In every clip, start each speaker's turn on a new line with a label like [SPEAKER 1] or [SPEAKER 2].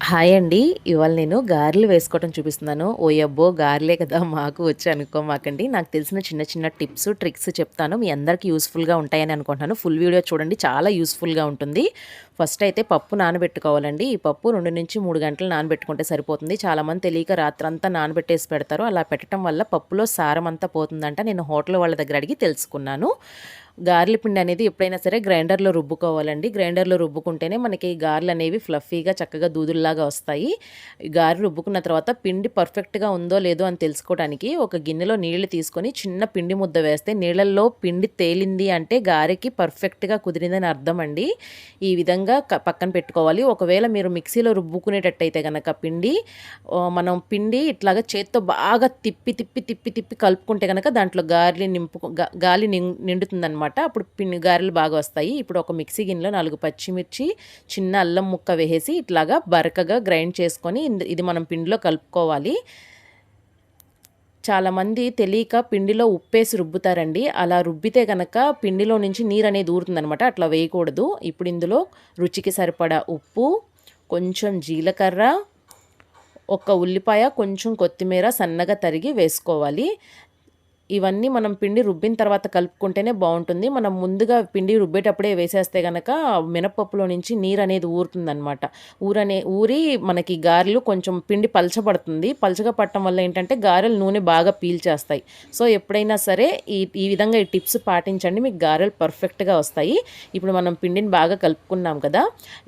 [SPEAKER 1] Hi అండి. ఇవాళ నేను గారెలు వేసుకోవటం చూపిస్తున్నాను. ఓయబ్బో! గారెలే కదా మాకు వచ్చు అనుకోమాకండి. నాకు తెలిసిన చిన్న చిన్న టిప్స్, ట్రిక్స్ చెప్తాను. మీ అందరికీ యూజ్‌ఫుల్‌గా ఉంటాయని అనుకుంటున్నాను. ఫుల్ వీడియో చూడండి, చాలా యూజ్‌ఫుల్‌గా ఉంటుంది. ఫస్ట్ అయితే పప్పు నానబెట్టుకోవాలండి. ఈ పప్పు 2-3 గంటలు నానబెట్టుకుంటే సరిపోతుంది. చాలామంది తెలియక రాత్రంతా నానబెట్టేసి పెడతారు. అలా పెట్టడం వల్ల పప్పులో సారం అంతా పోతుందంట. నేను హోటల్ వాళ్ళ దగ్గర అడిగి తెలుసుకున్నాను. గారెల పిండి అనేది ఎప్పుడైనా సరే గ్రైండర్‌లో రుబ్బుకోవాలండి. గ్రైండర్‌లో రుబ్బుకుంటేనే మనకి గారెలు అనేవి ఫ్లఫీగా చక్కగా దూదుల్లాగా వస్తాయి. గారెలు రుబ్బుకున్న తర్వాత పిండి పర్ఫెక్ట్‌గా ఉందో లేదో అని తెలుసుకోవడానికి ఒక గిన్నెలో నీళ్లు తీసుకొని చిన్న పిండి ముద్ద వేస్తే నీళ్ళల్లో పిండి తేలింది అంటే గారెకి పర్ఫెక్ట్‌గా కుదిరిందని అర్థం అండి. ఈ విధంగా పక్కన పెట్టుకోవాలి. ఒకవేళ మీరు మిక్సీలో రుబ్బుకునేటట్టయితే గనక మనం పిండి ఇట్లాగా చేత్తో బాగా తిప్పి తిప్పి తిప్పి తిప్పి కలుపుకుంటే గనక దాంట్లో గాలి నిండుతుందనమాట. అప్పుడు గారెలు బాగా వస్తాయి. ఇప్పుడు ఒక మిక్సీ గిన్నెలో 4 పచ్చిమిర్చి, చిన్న అల్లం ముక్క వేసేసి ఇట్లాగా బరకగా గ్రైండ్ చేసుకొని ఇది మనం పిండిలో కలుపుకోవాలి. చాలామంది తెలియక పిండిలో ఉప్పేసి రుబ్బుతారండి. అలా రుబ్బితే గనక పిండిలో నుంచి నీరనేది ఊరుతుందనమాట. అట్లా వేయకూడదు. ఇప్పుడు ఇందులో రుచికి సరిపడా ఉప్పు, కొంచెం జీలకర్ర, ఒక ఉల్లిపాయ, కొంచెం కొత్తిమీర సన్నగా తరిగి వేసుకోవాలి. ఇవన్నీ మనం పిండి రుబ్బిన తర్వాత కలుపుకుంటేనే బాగుంటుంది. మనం ముందుగా పిండి రుబ్బేటప్పుడే వేసేస్తే గనక మినపప్పులో నుంచి నీరు అనేది ఊరుతుందనమాట. ఊరి మనకి గారెలు కొంచెం పిండి పలచబడుతుంది. పలచగా పట్టడం వల్ల ఏంటంటే గారెలు నూనె బాగా పీల్చేస్తాయి. సో ఎప్పుడైనా సరే ఈ విధంగా ఈ టిప్స్ పాటించండి, మీకు గారెలు పర్ఫెక్ట్గా వస్తాయి. ఇప్పుడు మనం పిండిని బాగా కలుపుకున్నాం కదా,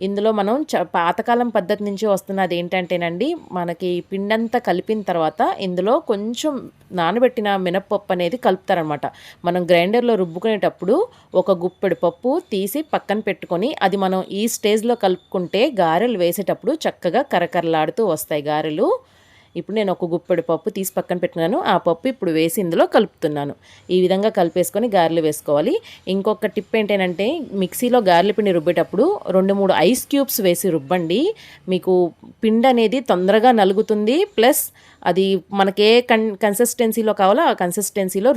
[SPEAKER 1] ఇందులో మనం పాతకాలం పద్ధతి నుంచి వస్తున్నది ఏంటంటేనండి, మనకి పిండంతా కలిపిన తర్వాత ఇందులో కొంచెం నానబెట్టిన మినపప్పు అనేది కలుపుతారనమాట. మనం గ్రైండర్లో రుబ్బుకునేటప్పుడు ఒక గుప్పెడు పప్పు తీసి పక్కన పెట్టుకొని అది మనం ఈ స్టేజ్లో కలుపుకుంటే గారెలు వేసేటప్పుడు చక్కగా కరకరలాడుతూ వస్తాయి గారెలు. ఇప్పుడు నేను ఒక గుప్పెడు పప్పు తీసి పక్కన పెట్టుకున్నాను. ఆ పప్పు ఇప్పుడు వేసి ఇందులో కలుపుతున్నాను. ఈ విధంగా కలిపేసుకొని గారెలు వేసుకోవాలి. ఇంకొక టిప్ ఏంటంటే, మిక్సీలో గారెల పిండి రుబ్బేటప్పుడు 2-3 ఐస్ క్యూబ్స్ వేసి రుబ్బండి. మీకు పిండి అనేది తొందరగా నలుగుతుంది. ప్లస్ అది మనకి ఏ కన్సిస్టెన్సీలో కావాలో ఆ కన్సిస్టెన్సీలో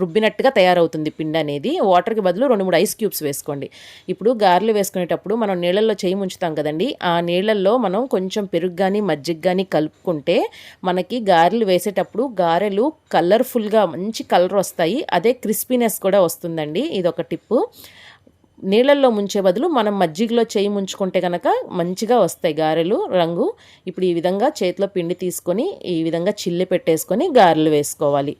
[SPEAKER 1] రుబ్బినట్టుగా తయారవుతుంది పిండి అనేది. వాటర్కి బదులు 2-3 ఐస్ క్యూబ్స్ వేసుకోండి. ఇప్పుడు గారెలు వేసుకునేటప్పుడు మనం నీళ్ళల్లో చేయి ముంచుతాం కదండి, ఆ నీళ్ళల్లో మనం కొంచెం పెరుగు కానీ మజ్జిగ కానీ కలుపుకుంటే మనకి గారెలు వేసేటప్పుడు గారెలు కలర్ఫుల్గా మంచి కలర్ వస్తాయి. అదే క్రిస్పీనెస్ కూడా వస్తుందండి. ఇదొక టిప్పు. నీళ్ళల్లో ముంచే బదులు మనం మజ్జిగలో చేయి ముంచుకుంటే కనుక మంచిగా వస్తాయి గారెలు రంగు. ఇప్పుడు ఈ విధంగా చేతిలో పిండి తీసుకొని ఈ విధంగా చిల్లి పెట్టేసుకొని గారెలు వేసుకోవాలి.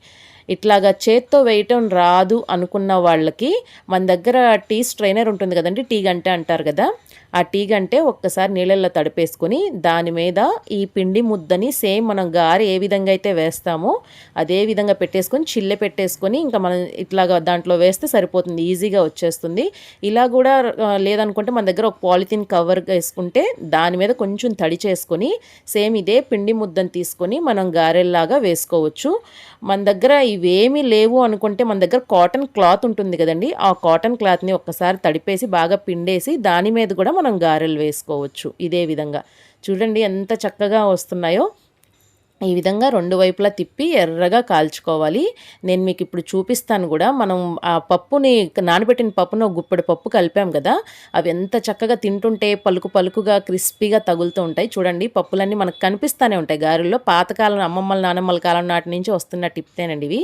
[SPEAKER 1] ఇట్లాగా చేత్తో వేయటం రాదు అనుకున్న వాళ్ళకి మన దగ్గర టీ స్ట్రైనర్ ఉంటుంది కదండి, టీ గంట అంటారు కదా, ఆ టీ గంటే ఒక్కసారి నీళ్ళల్లో తడిపేసుకొని దాని మీద ఈ పిండి ముద్దని సేమ్ మనం గారె ఏ విధంగా అయితే వేస్తామో అదే విధంగా పెట్టేసుకొని చిల్లె పెట్టేసుకొని ఇంకా మనం ఇట్లాగా దాంట్లో వేస్తే సరిపోతుంది, ఈజీగా వచ్చేస్తుంది. ఇలా కూడా లేదనుకుంటే మన దగ్గర ఒక పాలిథిన్ కవర్ వేసుకుంటే దాని మీద కొంచెం తడి చేసుకొని సేమ్ ఇదే పిండి ముద్దని తీసుకొని మనం గారెల్లాగా వేసుకోవచ్చు. మన దగ్గర ఇవేమీ లేవు అనుకుంటే మన దగ్గర కాటన్ క్లాత్ ఉంటుంది కదండి, ఆ కాటన్ క్లాత్ని ఒక్కసారి తడిపేసి బాగా పిండేసి దాని మీద కూడా మనం గారెలు వేసుకోవచ్చు. ఇదే విధంగా చూడండి ఎంత చక్కగా వస్తున్నాయో. ఈ విధంగా 2 వైపులా తిప్పి ఎర్రగా కాల్చుకోవాలి. నేను మీకు ఇప్పుడు చూపిస్తాను కూడా. మనం ఆ పప్పుని నానబెట్టిన పప్పును గుప్పెడు పప్పు కలిపాం కదా, అవి ఎంత చక్కగా తింటుంటే పలుకు పలుకుగా క్రిస్పీగా తగులుతూ ఉంటాయి. చూడండి పప్పులన్నీ మనకు కనిపిస్తూనే ఉంటాయి గారెల్లో. పాతకాలం అమ్మమ్మల నానమ్మల కాలం నాటి నుంచి వస్తున్న టిప్తేనండి ఇవి.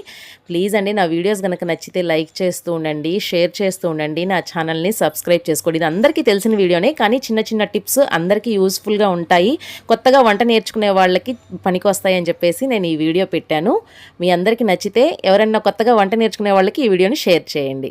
[SPEAKER 1] ప్లీజ్ అండి, నా వీడియోస్ కనుక నచ్చితే లైక్ చేస్తూ ఉండండి, షేర్ చేస్తూ ఉండండి, నా ఛానల్ని సబ్స్క్రైబ్ చేసుకోండి. ఇది అందరికీ తెలిసిన వీడియోనే కానీ చిన్న చిన్న టిప్స్ అందరికీ యూస్ఫుల్గా ఉంటాయి. కొత్తగా వంట నేర్చుకునే వాళ్ళకి పనికొస్తాయి అని చెప్పేసి నేను ఈ వీడియో పెట్టాను. మీ అందరికీ నచ్చితే ఎవరైనా కొత్తగా వంట నేర్చుకునే వాళ్ళకి ఈ వీడియోని షేర్ చేయండి.